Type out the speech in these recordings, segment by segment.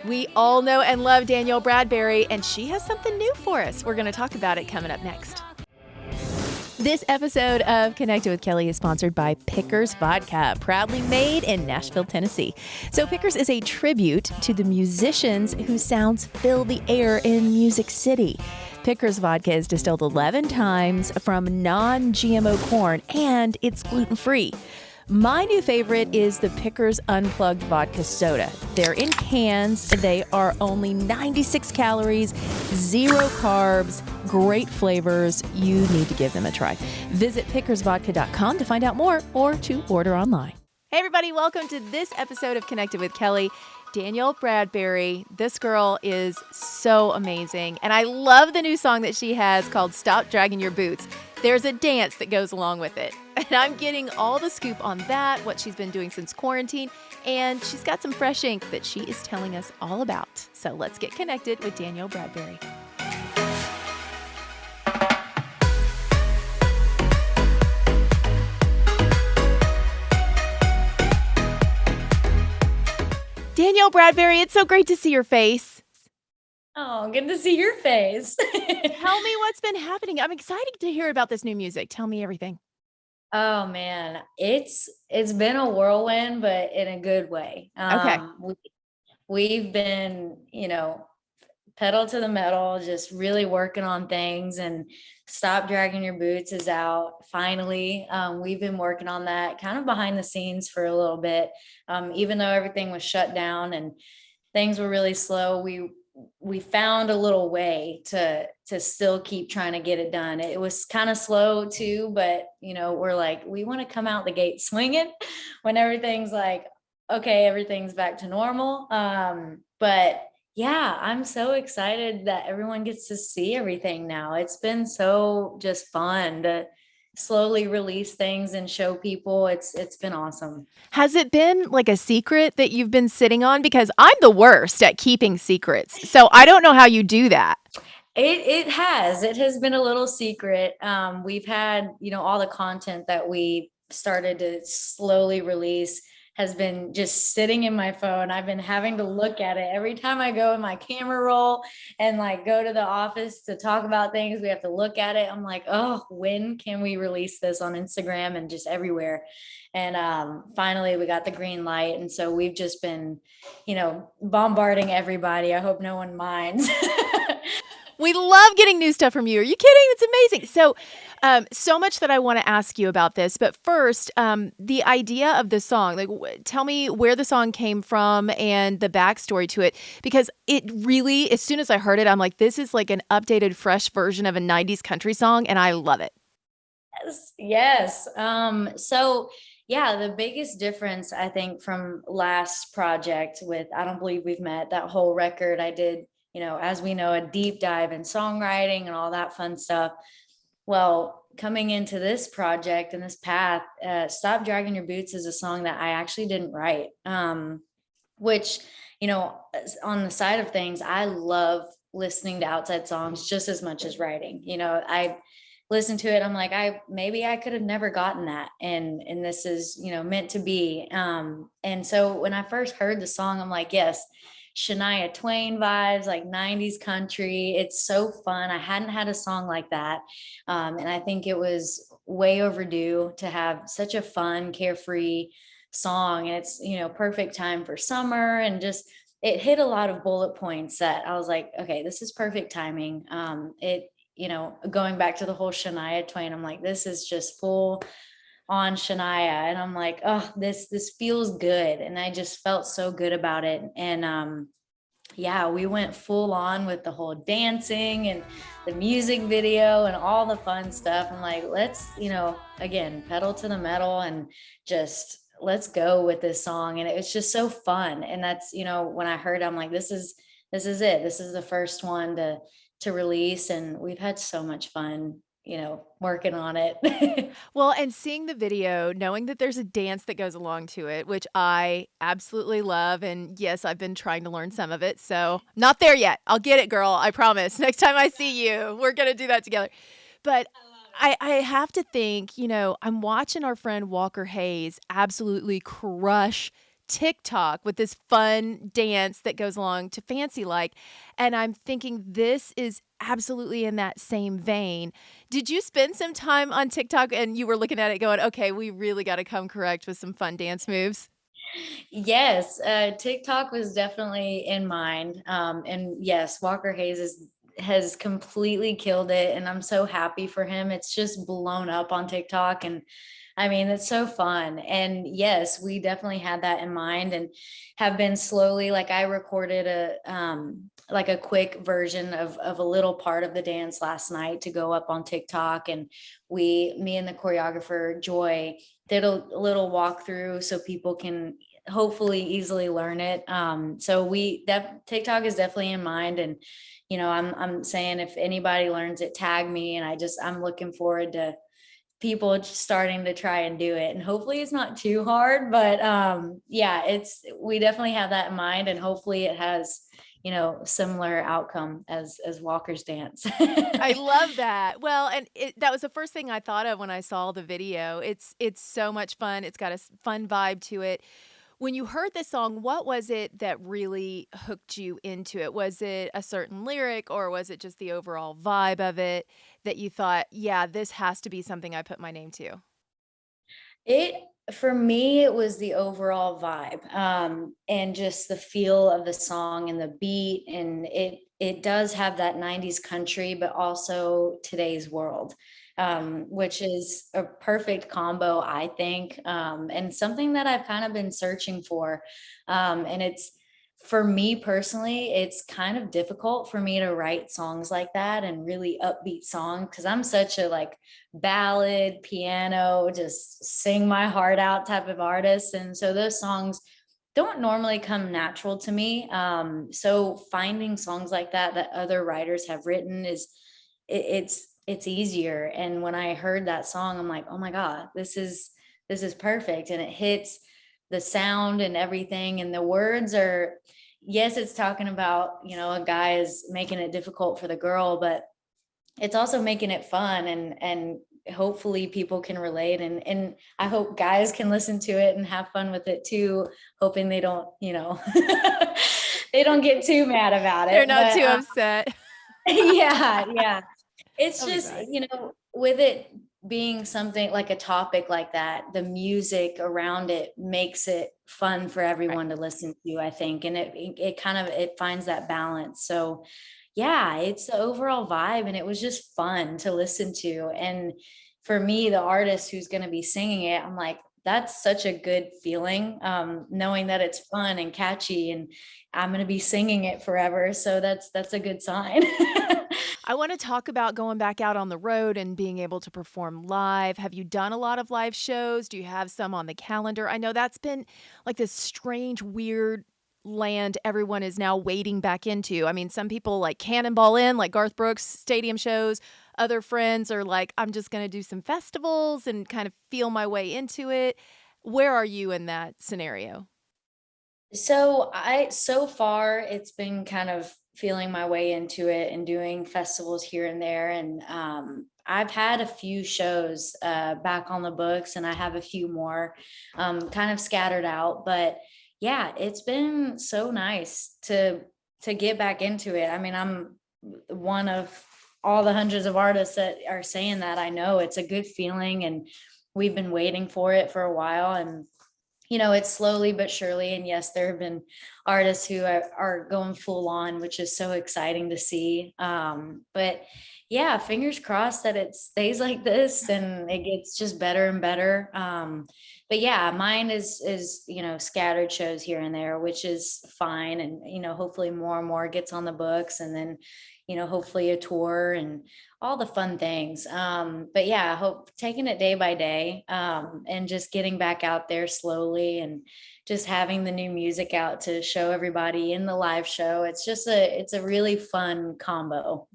We all know and love Danielle Bradbery, and she has something new for us. We're going to talk about it coming up next. This episode of Connected with Kelly is sponsored by Pickers Vodka, proudly made in Nashville, Tennessee. So Pickers is a tribute to the musicians whose sounds fill the air in Music City. Pickers Vodka is distilled 11 times from non-GMO corn, and it's gluten-free. My new favorite is the Pickers Unplugged Vodka Soda. They're in cans. They are only 96 calories, 0 carbs, great flavors. You need to give them a try. Visit pickersvodka.com to find out more or to order online. Hey everybody, welcome to this episode of Connected with Kelly. Danielle Bradbery, this girl is so amazing. And I love the new song that she has called Stop Dragging Your Boots. There's a dance that goes along with it. And I'm getting all the scoop on that, what she's been doing since quarantine. And she's got some fresh ink that she is telling us all about. So let's get connected with Danielle Bradbery. Danielle Bradbery, it's so great to see your face. Oh, good to see your face. Tell me what's been happening. I'm excited to hear about this new music. Tell me everything. Oh man, it's been a whirlwind, but in a good way. Okay. We've been, pedal to the metal, just really working on things. And Stop Dragging Your Boots is out finally. We've been working on that kind of behind the scenes for a little bit. Even though everything was shut down and things were really slow, we found a little way to still keep trying to get it done. It was kind of slow too, but we're like, we want to come out the gate swinging when everything's like, okay, everything's back to normal. But yeah, I'm so excited that everyone gets to see everything now. It's been so just fun to slowly release things and show people. It's been awesome. Has it been like a secret that you've been sitting on? Because I'm the worst at keeping secrets. So I don't know how you do that. It has been a little secret. We've had, all the content that we started to slowly release has been just sitting in my phone. I've been having to look at it every time I go in my camera roll and like go to the office to talk about things. We have to look at it. I'm like, oh, when can we release this on Instagram and just everywhere? And finally we got the green light. And so we've just been, bombarding everybody. I hope no one minds. We love getting new stuff from you. Are you kidding? It's amazing. So much that I want to ask you about this. But first, the idea of the song, tell me where the song came from and the backstory to it. Because it really, as soon as I heard it, I'm like, this is like an updated, fresh version of a 90s country song. And I love it. Yes. So yeah, the biggest difference, I think, from last project with I Don't Believe We've Met, that whole record I did, as we know, a deep dive in songwriting and all that fun stuff. Well, coming into this project and this path, Stop Dragging Your Boots is a song that I actually didn't write, which, on the side of things, I love listening to outside songs just as much as writing. I listen to it. I'm like, maybe I could have never gotten that. And this is, meant to be. And so when I first heard the song, I'm like, yes, Shania Twain vibes, like 90s country. It's so fun. I hadn't had a song like that. And I think it was way overdue to have such a fun, carefree song. And it's, perfect time for summer, and just, it hit a lot of bullet points that I was like, okay, this is perfect timing. Going back to the whole Shania Twain, I'm like, this is just full on Shania. And I'm like, oh, this feels good. And I just felt so good about it. And yeah, we went full on with the whole dancing and the music video and all the fun stuff. I'm like, let's, again, pedal to the metal and just let's go with this song. And it was just so fun. And that's, when I heard, I'm like, this is it. This is the first one to release. And we've had so much fun, working on it. Well, and seeing the video, knowing that there's a dance that goes along to it, which I absolutely love. And yes, I've been trying to learn some of it. So not there yet. I'll get it, girl. I promise. Next time I see you, we're going to do that together. But I have to think, I'm watching our friend Walker Hayes absolutely crush TikTok with this fun dance that goes along to Fancy Like, and I'm thinking this is absolutely in that same vein. Did you spend some time on TikTok and you were looking at it going, "Okay, we really gotta come correct with some fun dance moves?" Yes, TikTok was definitely in mind. And yes, Walker Hayes has completely killed it, and I'm so happy for him. It's just blown up on TikTok, and I mean, it's so fun. And yes, we definitely had that in mind, and have been slowly, like, I recorded a quick version of a little part of the dance last night to go up on TikTok, and me and the choreographer Joy did a little walkthrough so people can hopefully easily learn it. So TikTok is definitely in mind, and I'm saying if anybody learns it, tag me, and I'm looking forward to people just starting to try and do it, and hopefully it's not too hard, but yeah, we definitely have that in mind, and hopefully it has similar outcome as Walker's dance. I love that. Well, and that was the first thing I thought of when I saw the video. It's so much fun. It's got a fun vibe to it. When you heard this song, what was it that really hooked you into it? Was it a certain lyric or was it just the overall vibe of it that you thought, yeah, this has to be something I put my name to? It For me, it was the overall vibe, and just the feel of the song and the beat, and it does have that 90s country, but also today's world, which is a perfect combo, I think, and something that I've kind of been searching for. And it's For me personally, it's kind of difficult for me to write songs like that and really upbeat songs because I'm such a like ballad, piano, just sing my heart out type of artist. And so those songs don't normally come natural to me. So finding songs like that other writers have written it's easier. And when I heard that song, I'm like, oh my God, this is perfect. And it hits the sound and everything. And the words are, yes, it's talking about, a guy is making it difficult for the girl, but it's also making it fun, and hopefully people can relate, and I hope guys can listen to it and have fun with it too, hoping they don't they don't get too mad about They're it, not but too upset. yeah, it's I'll be just, fine. with it being something like a topic like that, the music around it makes it fun for Right. everyone to listen to, I think. And it kind of it finds that balance. So yeah, it's the overall vibe, and it was just fun to listen to. And for me, the artist who's going to be singing it, I'm like, that's such a good feeling, knowing that it's fun and catchy, and I'm going to be singing it forever. So that's a good sign. I want to talk about going back out on the road and being able to perform live. Have you done a lot of live shows? Do you have some on the calendar? I know that's been like this strange, weird land everyone is now wading back into. I mean, some people like cannonball in, like Garth Brooks stadium shows. Other friends are like, I'm just going to do some festivals and kind of feel my way into it. Where are you in that scenario? So far it's been kind of feeling my way into it and doing festivals here and there, and I've had a few shows back on the books, and I have a few more kind of scattered out, but yeah, it's been so nice to get back into it. I mean, I'm one of all the hundreds of artists that are saying that. I know it's a good feeling, and we've been waiting for it for a while, and it's slowly but surely. And yes, there have been artists who are going full on, which is so exciting to see. But yeah, fingers crossed that it stays like this and it gets just better and better. But yeah, mine is scattered shows here and there, which is fine. And hopefully more and more gets on the books, and then hopefully a tour and all the fun things. But yeah, I hope taking it day by day, and just getting back out there slowly, and just having the new music out to show everybody in the live show. It's a really fun combo.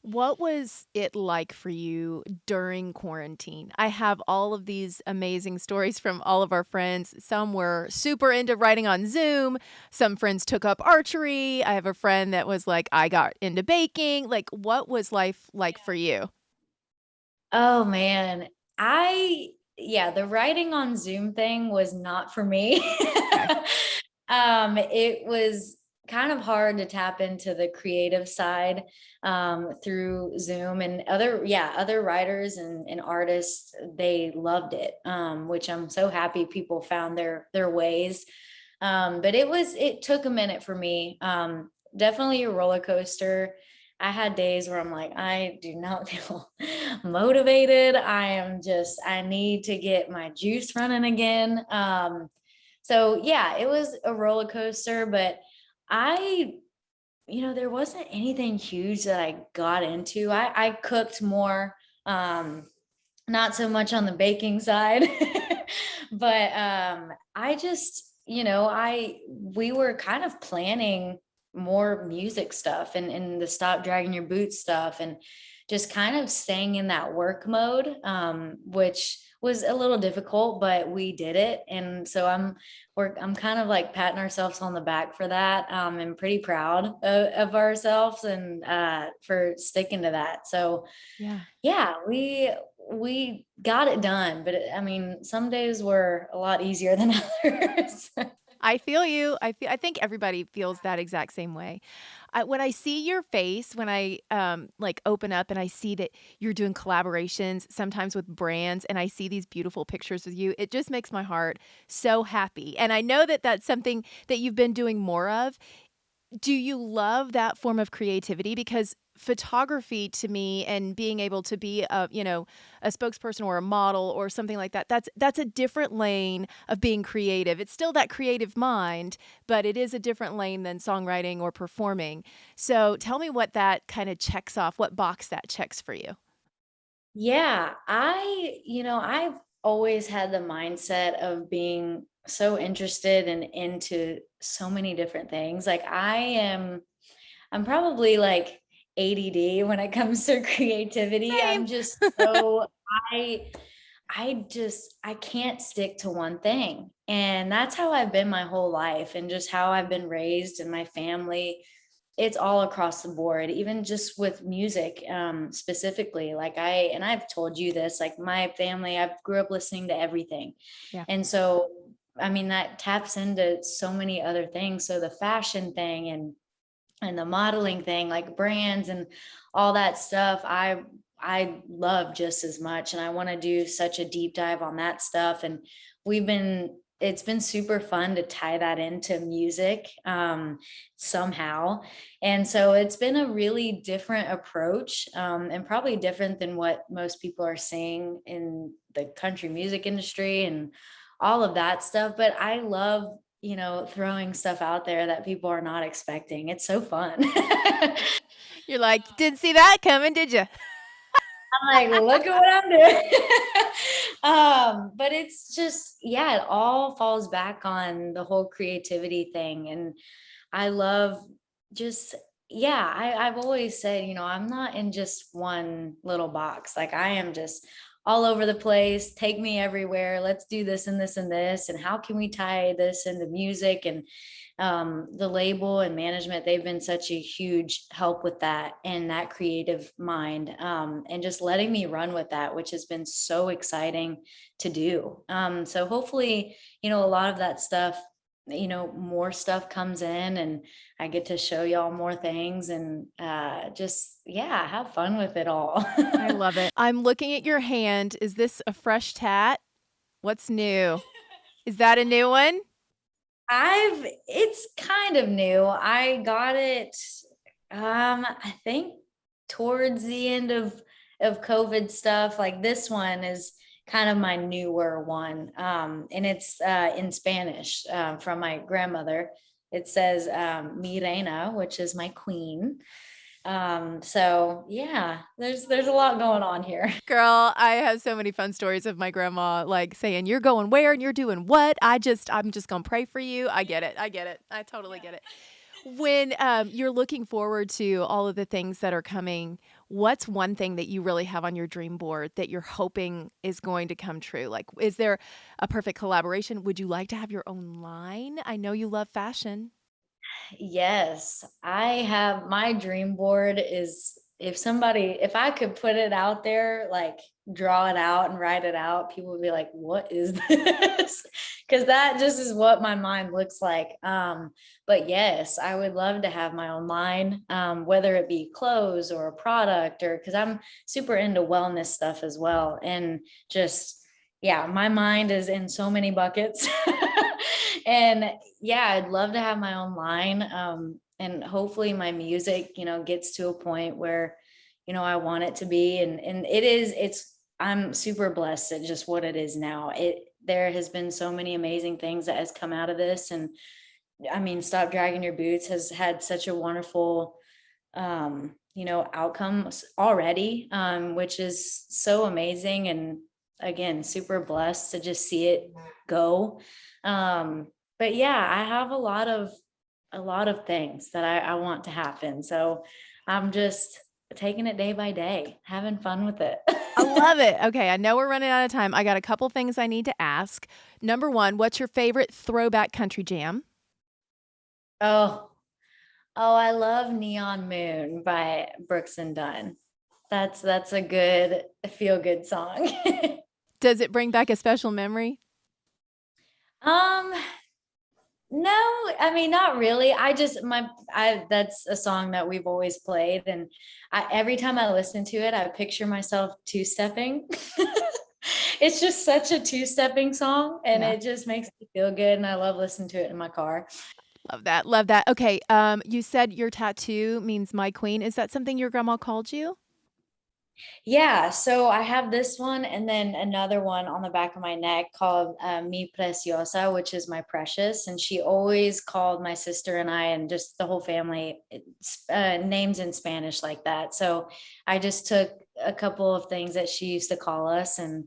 What was it like for you during quarantine? I have all of these amazing stories from all of our friends. Some were super into writing on Zoom. Some friends took up archery. I have a friend that was like, I got into baking. Like, what was life like for you? Oh man, I yeah, the writing on Zoom thing was not for me. Okay. It was kind of hard to tap into the creative side through Zoom, and other writers and artists, they loved it, which I'm so happy people found their ways. But it took a minute for me. Definitely a roller coaster. I had days where I'm like, I do not feel motivated. I need to get my juice running again. So yeah, it was a roller coaster, but I, there wasn't anything huge that I got into. I cooked more, not so much on the baking side, but I just, we were kind of planning more music stuff and the Stop Dragging Your Boots stuff, and just kind of staying in that work mode, which was a little difficult, but we did it. And so I'm kind of like patting ourselves on the back for that, and pretty proud of ourselves, and for sticking to that. So Yeah. yeah, we got it done, but I mean, some days were a lot easier than others. I feel you. I think everybody feels that exact same way. When I see your face, when I like open up and I see that you're doing collaborations sometimes with brands, and I see these beautiful pictures with you, it just makes my heart so happy. And I know that that's something that you've been doing more of. Do you love that form of creativity? Because photography to me, and being able to be a spokesperson or a model or something like that, that's a different lane of being creative. It's still that creative mind, but it is a different lane than songwriting or performing. So tell me what that kind of checks off, what box that checks for you. Yeah, I've always had the mindset of being so interested and into so many different things. Like I'm probably like ADD when it comes to creativity. Same. I'm just so I I can't stick to one thing. And that's how I've been my whole life, and just how I've been raised in my family. It's all across the board, even just with music, specifically. And I've told you this, like my family, I grew up listening to everything. Yeah. And so, I mean, that taps into so many other things. So the fashion thing and the modeling thing, like brands and all that stuff, I love just as much, and I want to do such a deep dive on that stuff. And we've been it's been super fun to tie that into music, somehow. And so it's been a really different approach, and probably different than what most people are seeing in the country music industry and all of that stuff. But I love, throwing stuff out there that people are not expecting. It's so fun. You're like, didn't see that coming, did you? I'm like, look at what I'm doing. But it's just, yeah, it all falls back on the whole creativity thing. And I love just, yeah, I've always said, I'm not in just one little box. Like I am just all over the place. Take me everywhere. Let's do this and this and this. And how can we tie this into music? And the label and management, they've been such a huge help with that and that creative mind, and just letting me run with that, which has been so exciting to do. So hopefully, a lot of that stuff, more stuff comes in, and I get to show y'all more things, and just, yeah, have fun with it all. I love it. I'm looking at your hand. Is this a fresh tat? What's new? Is that a new one? It's kind of new. I got it, I think towards the end of COVID stuff. Like this one is kind of my newer one. And it's in Spanish, from my grandmother. It says, Mi Reina, which is my queen. So yeah, there's a lot going on here. Girl, I have so many fun stories of my grandma like saying, "You're going where and you're doing what?" I'm just gonna pray for you. I get it. I get it. I totally get it. When you're looking forward to all of the things that are coming, what's one thing that you really have on your dream board that you're hoping is going to come true? Like, is there a perfect collaboration? Would you like to have your own line? I know you love fashion. Yes, I have my dream board is if I could put it out there, like draw it out and write it out, people would be like, what is this? Because that just is what my mind looks like. But yes, I would love to have my own line, whether it be clothes or a product, or because I'm super into wellness stuff as well. And just, yeah, my mind is in so many buckets. And yeah, I'd love to have my own line. And hopefully my music, gets to a point where, I want it to be. And I'm super blessed at just what it is now. There has been so many amazing things that has come out of this. And I mean, Stop Dragging Your Boots has had such a wonderful, outcome already, which is so amazing. And again, super blessed to just see it go. But yeah, I have a lot of things that I want to happen. So I'm just taking it day by day, having fun with it. I love it. Okay, I know we're running out of time. I got a couple things I need to ask. Number one, what's your favorite throwback country jam? Oh, I love Neon Moon by Brooks and Dunn. That's a good feel good song. Does it bring back a special memory? Um, No, I mean, not really. That's a song that we've always played. And every time I listen to it, I picture myself two-stepping. It's just such a two-stepping song, and Yeah. it just makes me feel good. And I love listening to it in my car. Love that. Love that. Okay. You said your tattoo means my queen. Is that something your grandma called you? Yeah, so I have this one and then another one on the back of my neck called Mi Preciosa, which is my precious. And she always called my sister and I and just the whole family names in Spanish like that. So I just took a couple of things that she used to call us and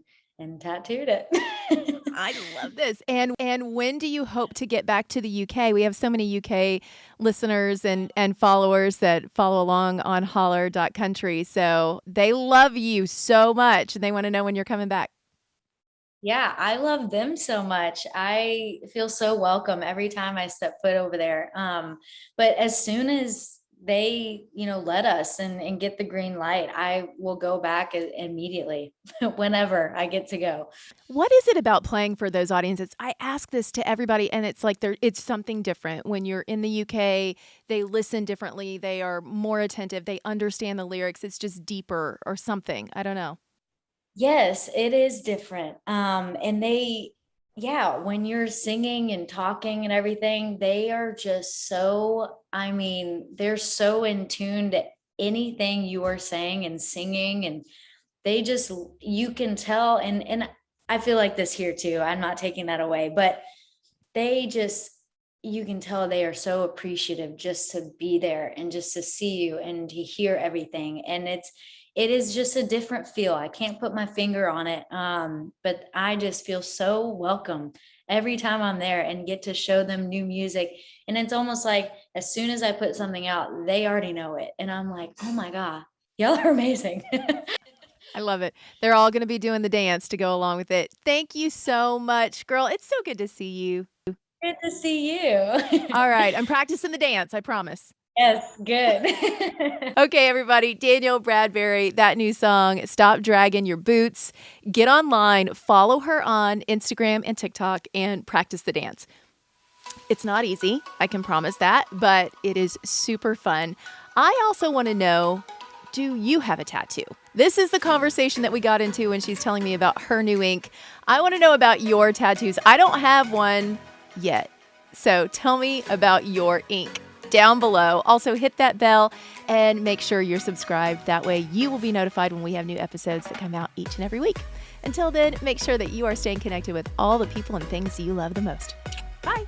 tattooed it. I love this. And when do you hope to get back to the UK? We have so many UK listeners and followers that follow along on holler.country. So they love you so much and they want to know when you're coming back. Yeah, I love them so much. I feel so welcome every time I step foot over there. But as soon as they, let us and get the green light, I will go back immediately whenever I get to go. What is it about playing for those audiences? I ask this to everybody and it's like it's something different. When you're in the UK, they listen differently, they are more attentive, they understand the lyrics, it's just deeper or something. I don't know. Yes, it is different. And yeah, when you're singing and talking and everything, they are just so, I mean, they're so in tune to anything you are saying and singing, and you can tell. And I feel like this here too. I'm not taking that away, but they just, you can tell they are so appreciative just to be there and just to see you and to hear everything. And it is just a different feel. I can't put my finger on it. But I just feel so welcome every time I'm there and get to show them new music. And it's almost like as soon as I put something out, they already know it. And I'm like, oh my God, y'all are amazing. I love it. They're all going to be doing the dance to go along with it. Thank you so much, girl. It's so good to see you. Good to see you. All right. I'm practicing the dance. I promise. Yes, good. Okay, everybody. Danielle Bradbery, that new song, Stop Draggin' Your Boots. Get online, follow her on Instagram and TikTok, and practice the dance. It's not easy, I can promise that, but it is super fun. I also want to know, do you have a tattoo? This is the conversation that we got into when she's telling me about her new ink. I want to know about your tattoos. I don't have one yet, so tell me about your ink down below. Also, hit that bell and make sure you're subscribed. That way you will be notified when we have new episodes that come out each and every week. Until then, make sure that you are staying connected with all the people and things you love the most. Bye.